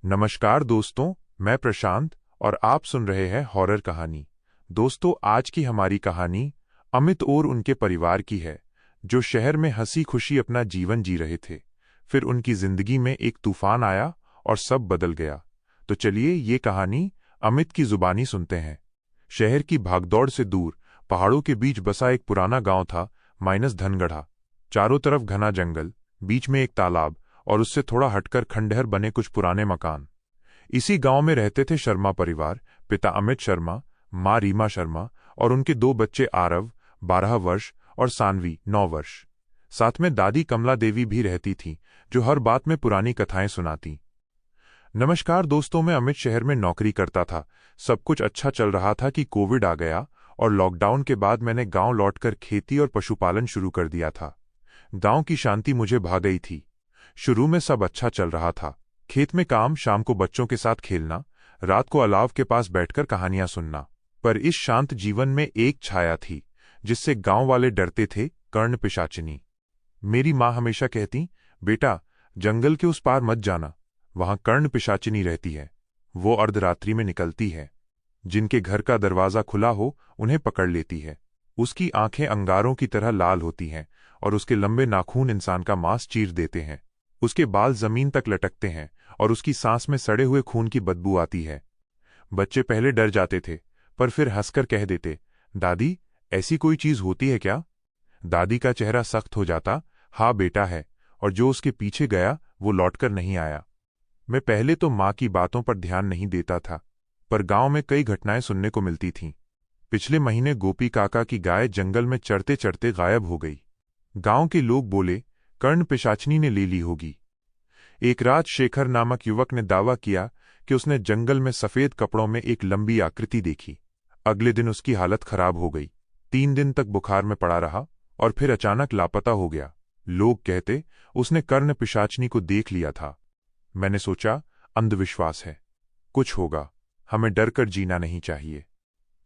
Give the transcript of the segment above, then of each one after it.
नमस्कार दोस्तों, मैं प्रशांत और आप सुन रहे हैं हॉरर कहानी। दोस्तों, आज की हमारी कहानी अमित और उनके परिवार की है, जो शहर में हंसी खुशी अपना जीवन जी रहे थे। फिर उनकी जिंदगी में एक तूफान आया और सब बदल गया। तो चलिए ये कहानी अमित की जुबानी सुनते हैं। शहर की भागदौड़ से दूर पहाड़ों के बीच बसा एक पुराना गांव था, माइनस धनगढ़ा। चारों तरफ घना जंगल, बीच में एक तालाब और उससे थोड़ा हटकर खंडहर बने कुछ पुराने मकान। इसी गांव में रहते थे शर्मा परिवार, पिता अमित शर्मा, मां रीमा शर्मा और उनके दो बच्चे आरव 12 वर्ष और सानवी 9 वर्ष। साथ में दादी कमला देवी भी रहती थीं, जो हर बात में पुरानी कथाएं सुनाती। नमस्कार दोस्तों, मैं अमित शहर में नौकरी करता था। सब कुछ अच्छा चल रहा था कि कोविड आ गया और लॉकडाउन के बाद मैंने गांव लौटकर खेती और पशुपालन शुरू कर दिया था। गांव की शांति मुझे भा गई थी। शुरू में सब अच्छा चल रहा था, खेत में काम, शाम को बच्चों के साथ खेलना, रात को अलाव के पास बैठकर कहानियां सुनना। पर इस शांत जीवन में एक छाया थी जिससे गांव वाले डरते थे, कर्ण पिशाचिनी। मेरी माँ हमेशा कहती, बेटा जंगल के उस पार मत जाना, वहां कर्ण पिशाचिनी रहती है। वो अर्धरात्रि में निकलती है। जिनके घर का दरवाजा खुला हो उन्हें पकड़ लेती है। उसकी आंखें अंगारों की तरह लाल होती हैं और उसके लंबे नाखून इंसान का मांस चीर देते हैं। उसके बाल जमीन तक लटकते हैं और उसकी सांस में सड़े हुए खून की बदबू आती है। बच्चे पहले डर जाते थे, पर फिर हंसकर कह देते, दादी ऐसी कोई चीज होती है क्या? दादी का चेहरा सख्त हो जाता, हाँ बेटा है, और जो उसके पीछे गया वो लौटकर नहीं आया। मैं पहले तो माँ की बातों पर ध्यान नहीं देता था, पर गांव में कई घटनाएं सुनने को मिलती थीं। पिछले महीने गोपी काका की गाय जंगल में चढ़ते चढ़ते गायब हो गई। गांव के लोग बोले, कर्ण पिशाचिनी ने ले ली होगी। एक रात शेखर नामक युवक ने दावा किया कि उसने जंगल में सफेद कपड़ों में एक लंबी आकृति देखी। अगले दिन उसकी हालत खराब हो गई। 3 दिन तक बुखार में पड़ा रहा और फिर अचानक लापता हो गया। लोग कहते उसने कर्ण पिशाचिनी को देख लिया था। मैंने सोचा, अंधविश्वास है, कुछ होगा, हमें डर कर जीना नहीं चाहिए।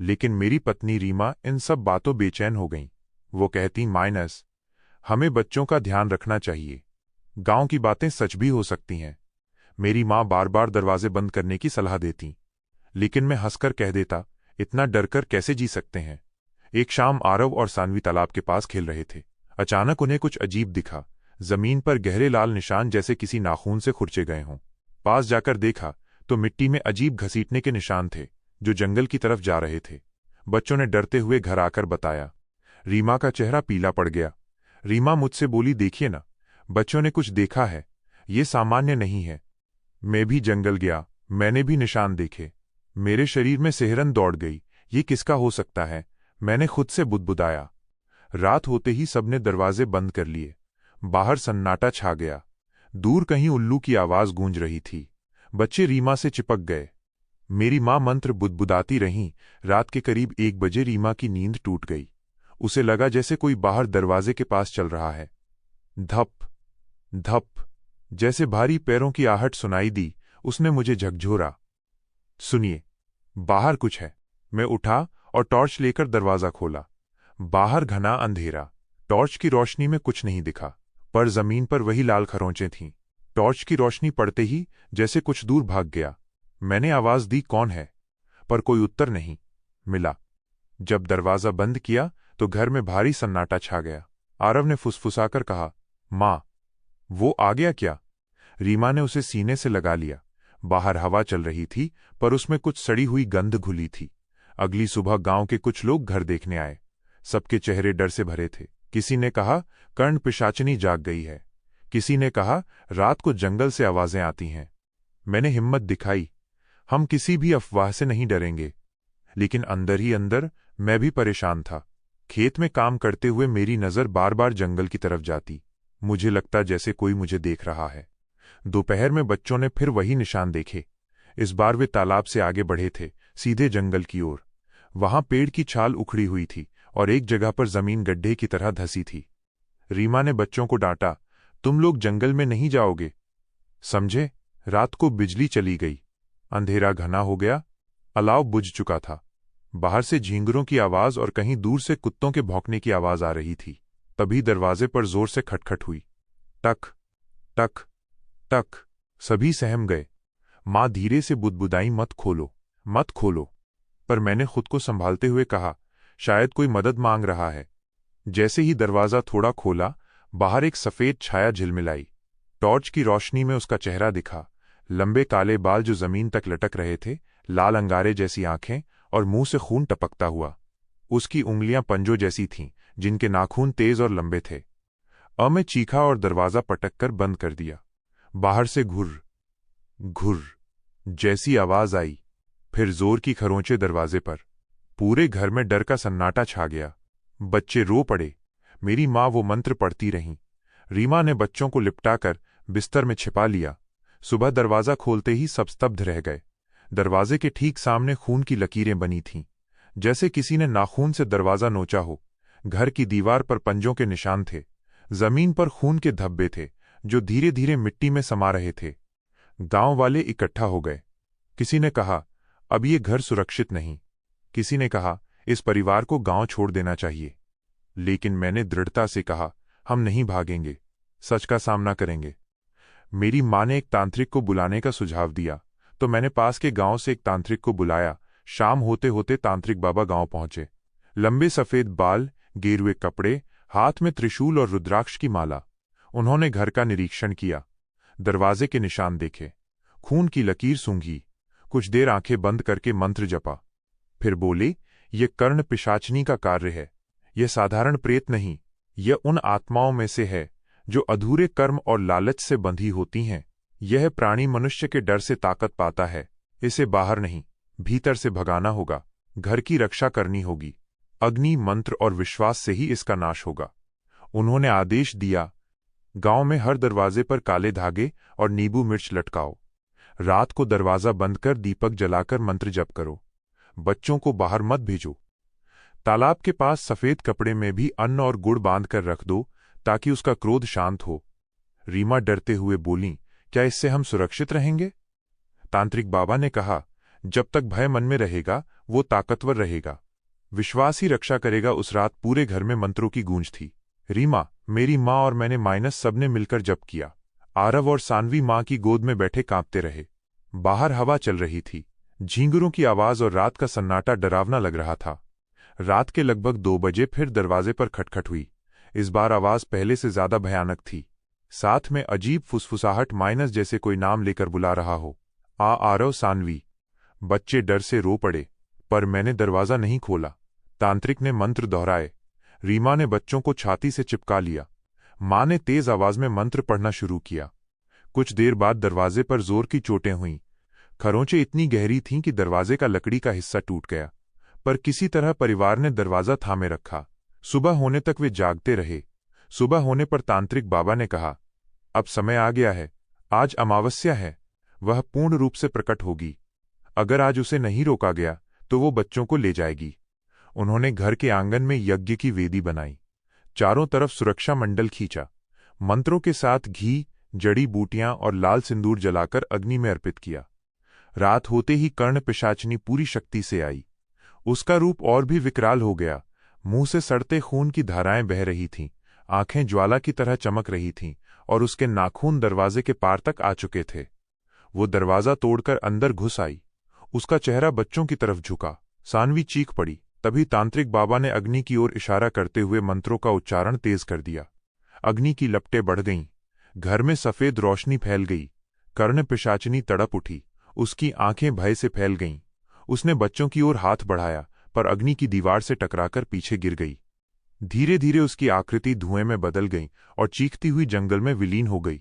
लेकिन मेरी पत्नी रीमा इन सब बातों बेचैन हो गईं। वो कहती, माइनस हमें बच्चों का ध्यान रखना चाहिए, गांव की बातें सच भी हो सकती हैं। मेरी माँ बार बार दरवाजे बंद करने की सलाह देती, लेकिन मैं हंसकर कह देता, इतना डरकर कैसे जी सकते हैं। एक शाम आरव और सानवी तालाब के पास खेल रहे थे। अचानक उन्हें कुछ अजीब दिखा। जमीन पर गहरे लाल निशान जैसे किसी नाखून से खुरचे गए हों। पास जाकर देखा तो मिट्टी में अजीब घसीटने के निशान थे, जो जंगल की तरफ जा रहे थे। बच्चों ने डरते हुए घर आकर बताया। रीमा का चेहरा पीला पड़ गया। रीमा मुझसे बोली, देखिए ना, बच्चों ने कुछ देखा है, ये सामान्य नहीं है। मैं भी जंगल गया, मैंने भी निशान देखे। मेरे शरीर में सिहरन दौड़ गई। ये किसका हो सकता है? मैंने खुद से बुदबुदाया। रात होते ही सबने दरवाजे बंद कर लिए। बाहर सन्नाटा छा गया। दूर कहीं उल्लू की आवाज गूंज रही थी। बच्चे रीमा से चिपक गए। मेरी मां मंत्र बुदबुदाती रहीं। रात के करीब 1 बजे रीमा की नींद टूट गई। उसे लगा जैसे कोई बाहर दरवाजे के पास चल रहा है। धप धप, जैसे भारी पैरों की आहट सुनाई दी। उसने मुझे झकझोरा, सुनिए, बाहर कुछ है। मैं उठा और टॉर्च लेकर दरवाजा खोला। बाहर घना अंधेरा। टॉर्च की रोशनी में कुछ नहीं दिखा, पर जमीन पर वही लाल खरोंचें थीं। टॉर्च की रोशनी पड़ते ही जैसे कुछ दूर भाग गया। मैंने आवाज दी, कौन है? पर कोई उत्तर नहीं मिला। जब दरवाजा बंद किया तो घर में भारी सन्नाटा छा गया। आरव ने फुसफुसाकर कहा, मां, वो आ गया क्या? रीमा ने उसे सीने से लगा लिया। बाहर हवा चल रही थी, पर उसमें कुछ सड़ी हुई गंध घुली थी। अगली सुबह गांव के कुछ लोग घर देखने आए। सबके चेहरे डर से भरे थे। किसी ने कहा, कर्ण पिशाचिनी जाग गई है। किसी ने कहा, रात को जंगल से आवाजें आती हैं। मैंने हिम्मत दिखाई, हम किसी भी अफवाह से नहीं डरेंगे। लेकिन अंदर ही अंदर मैं भी परेशान था। खेत में काम करते हुए मेरी नजर बार बार जंगल की तरफ जाती। मुझे लगता जैसे कोई मुझे देख रहा है। दोपहर में बच्चों ने फिर वही निशान देखे। इस बार वे तालाब से आगे बढ़े थे, सीधे जंगल की ओर। वहां पेड़ की छाल उखड़ी हुई थी और एक जगह पर जमीन गड्ढे की तरह धंसी थी। रीमा ने बच्चों को डांटा, तुम लोग जंगल में नहीं जाओगे, समझे? रात को बिजली चली गई। अंधेरा घना हो गया। अलाव बुझ चुका था। बाहर से झींगरों की आवाज और कहीं दूर से कुत्तों के भौंकने की आवाज आ रही थी। तभी दरवाजे पर जोर से खटखट हुई। टक टक टक। सभी सहम गए। माँ धीरे से बुदबुदाई, मत खोलो, मत खोलो। पर मैंने खुद को संभालते हुए कहा, शायद कोई मदद मांग रहा है। जैसे ही दरवाज़ा थोड़ा खोला, बाहर एक सफ़ेद छाया झिलमिलाई। टॉर्च की रोशनी में उसका चेहरा दिखा, लंबे काले बाल जो जमीन तक लटक रहे थे, लाल अंगारे जैसी आंखें और मुंह से खून टपकता हुआ। उसकी उंगलियां पंजों जैसी थीं, जिनके नाखून तेज और लंबे थे। मैं चीखा और दरवाज़ा पटक कर बंद कर दिया। बाहर से घुर घुर जैसी आवाज आई, फिर जोर की खरोंचे दरवाजे पर। पूरे घर में डर का सन्नाटा छा गया। बच्चे रो पड़े। मेरी माँ वो मंत्र पढ़ती रहीं। रीमा ने बच्चों को लिपटाकर बिस्तर में छिपा लिया। सुबह दरवाज़ा खोलते ही सब स्तब्ध रह गए। दरवाजे के ठीक सामने खून की लकीरें बनी थीं, जैसे किसी ने नाखून से दरवाज़ा नोचा हो। घर की दीवार पर पंजों के निशान थे। जमीन पर खून के धब्बे थे, जो धीरे धीरे मिट्टी में समा रहे थे। गांव वाले इकट्ठा हो गए। किसी ने कहा, अब ये घर सुरक्षित नहीं। किसी ने कहा, इस परिवार को गांव छोड़ देना चाहिए। लेकिन मैंने दृढ़ता से कहा, हम नहीं भागेंगे, सच का सामना करेंगे। मेरी माँ ने एक तांत्रिक को बुलाने का सुझाव दिया, तो मैंने पास के गांव से एक तांत्रिक को बुलाया। शाम होते होते तांत्रिक बाबा गांव पहुंचे। लंबे सफेद बाल, गेरुए कपड़े, हाथ में त्रिशूल और रुद्राक्ष की माला। उन्होंने घर का निरीक्षण किया, दरवाजे के निशान देखे, खून की लकीर सूंघी। कुछ देर आंखें बंद करके मंत्र जपा। फिर बोले, ये कर्ण पिशाचनी का कार्य है। यह साधारण प्रेत नहीं, यह उन आत्माओं में से है जो अधूरे कर्म और लालच से बंधी होती हैं। यह प्राणी मनुष्य के डर से ताकत पाता है। इसे बाहर नहीं, भीतर से भगाना होगा। घर की रक्षा करनी होगी। अग्नि, मंत्र और विश्वास से ही इसका नाश होगा। उन्होंने आदेश दिया, गांव में हर दरवाजे पर काले धागे और नींबू मिर्च लटकाओ। रात को दरवाजा बंद कर दीपक जलाकर मंत्र जप करो। बच्चों को बाहर मत भेजो। तालाब के पास सफेद कपड़े में भी अन्न और गुड़ बांध कर रख दो, ताकि उसका क्रोध शांत हो। रीमा डरते हुए बोली, क्या इससे हम सुरक्षित रहेंगे? तांत्रिक बाबा ने कहा, जब तक भय मन में रहेगा, वो ताकतवर रहेगा। विश्वास ही रक्षा करेगा। उस रात पूरे घर में मंत्रों की गूंज थी। रीमा, मेरी माँ और मैंने सबने मिलकर जप किया। आरव और सानवी माँ की गोद में बैठे कांपते रहे। बाहर हवा चल रही थी, झींगुरों की आवाज और रात का सन्नाटा डरावना लग रहा था। रात के लगभग 2 बजे फिर दरवाजे पर खटखट हुई। इस बार आवाज पहले से ज्यादा भयानक थी। साथ में अजीब फुसफुसाहट, जैसे कोई नाम लेकर बुला रहा हो। आरव, सानवी। बच्चे डर से रो पड़े, पर मैंने दरवाजा नहीं खोला। तांत्रिक ने मंत्र दोहराए। रीमा ने बच्चों को छाती से चिपका लिया। माँ ने तेज आवाज में मंत्र पढ़ना शुरू किया। कुछ देर बाद दरवाजे पर जोर की चोटें हुईं। खरोंचें इतनी गहरी थीं कि दरवाजे का लकड़ी का हिस्सा टूट गया, पर किसी तरह परिवार ने दरवाजा थामे रखा। सुबह होने तक वे जागते रहे। सुबह होने पर तांत्रिक बाबा ने कहा, अब समय आ गया है। आज अमावस्या है, वह पूर्ण रूप से प्रकट होगी। अगर आज उसे नहीं रोका गया तो वो बच्चों को ले जाएगी। उन्होंने घर के आंगन में यज्ञ की वेदी बनाई। चारों तरफ सुरक्षा मंडल खींचा। मंत्रों के साथ घी, जड़ी बूटियां और लाल सिंदूर जलाकर अग्नि में अर्पित किया। रात होते ही कर्ण पिशाचनी पूरी शक्ति से आई। उसका रूप और भी विकराल हो गया। मुंह से सड़ते खून की धाराएं बह रही थीं, आंखें ज्वाला की तरह चमक रही थीं और उसके नाखून दरवाजे के पार तक आ चुके थे। वो दरवाजा तोड़कर अंदर घुस आई। उसका चेहरा बच्चों की तरफ झुका। सानवी चीख पड़ी। तभी तांत्रिक बाबा ने अग्नि की ओर इशारा करते हुए मंत्रों का उच्चारण तेज कर दिया। अग्नि की लपटें बढ़ गईं। घर में सफेद रोशनी फैल गई। कर्ण पिशाचनी तड़प उठी। उसकी आंखें भय से फैल गईं। उसने बच्चों की ओर हाथ बढ़ाया, पर अग्नि की दीवार से टकराकर पीछे गिर गई। धीरे धीरे उसकी आकृति धुएं में बदल गई और चीखती हुई जंगल में विलीन हो गई।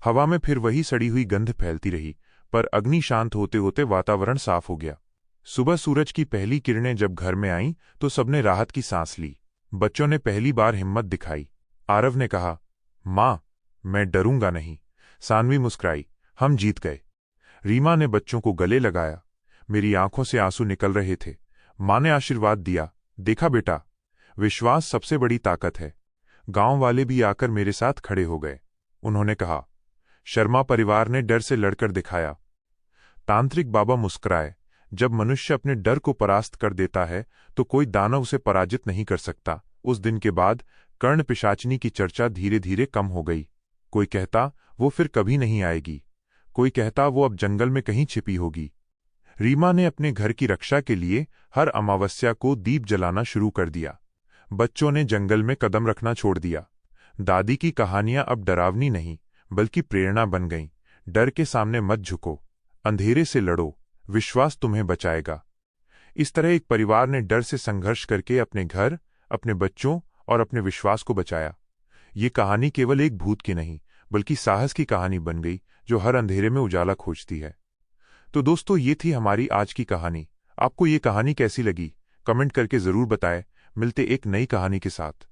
हवा में फिर वही सड़ी हुई गंध फैलती रही, पर अग्नि शांत होते होते वातावरण साफ हो गया। सुबह सूरज की पहली किरणें जब घर में आईं तो सबने राहत की सांस ली। बच्चों ने पहली बार हिम्मत दिखाई। आरव ने कहा, माँ, मैं डरूंगा नहीं। सानवी मुस्कुराई, हम जीत गए। रीमा ने बच्चों को गले लगाया। मेरी आंखों से आंसू निकल रहे थे। माँ ने आशीर्वाद दिया, देखा बेटा, विश्वास सबसे बड़ी ताकत है। गांव वाले भी आकर मेरे साथ खड़े हो गए। उन्होंने कहा, शर्मा परिवार ने डर से लड़कर दिखाया। तांत्रिक बाबा मुस्कुराए। जब मनुष्य अपने डर को परास्त कर देता है तो कोई दानव उसे पराजित नहीं कर सकता। उस दिन के बाद कर्ण पिशाचनी की चर्चा धीरे धीरे कम हो गई। कोई कहता वो फिर कभी नहीं आएगी, कोई कहता वो अब जंगल में कहीं छिपी होगी। रीमा ने अपने घर की रक्षा के लिए हर अमावस्या को दीप जलाना शुरू कर दिया। बच्चों ने जंगल में कदम रखना छोड़ दिया। दादी की कहानियां अब डरावनी नहीं बल्कि प्रेरणा बन गईं। डर के सामने मत झुको, अंधेरे से लड़ो, विश्वास तुम्हें बचाएगा। इस तरह एक परिवार ने डर से संघर्ष करके अपने घर, अपने बच्चों और अपने विश्वास को बचाया। ये कहानी केवल एक भूत की नहीं बल्कि साहस की कहानी बन गई, जो हर अंधेरे में उजाला खोजती है। तो दोस्तों, ये थी हमारी आज की कहानी। आपको ये कहानी कैसी लगी? कमेंट करके ज़रूर बताएं। मिलते एक नई कहानी के साथ।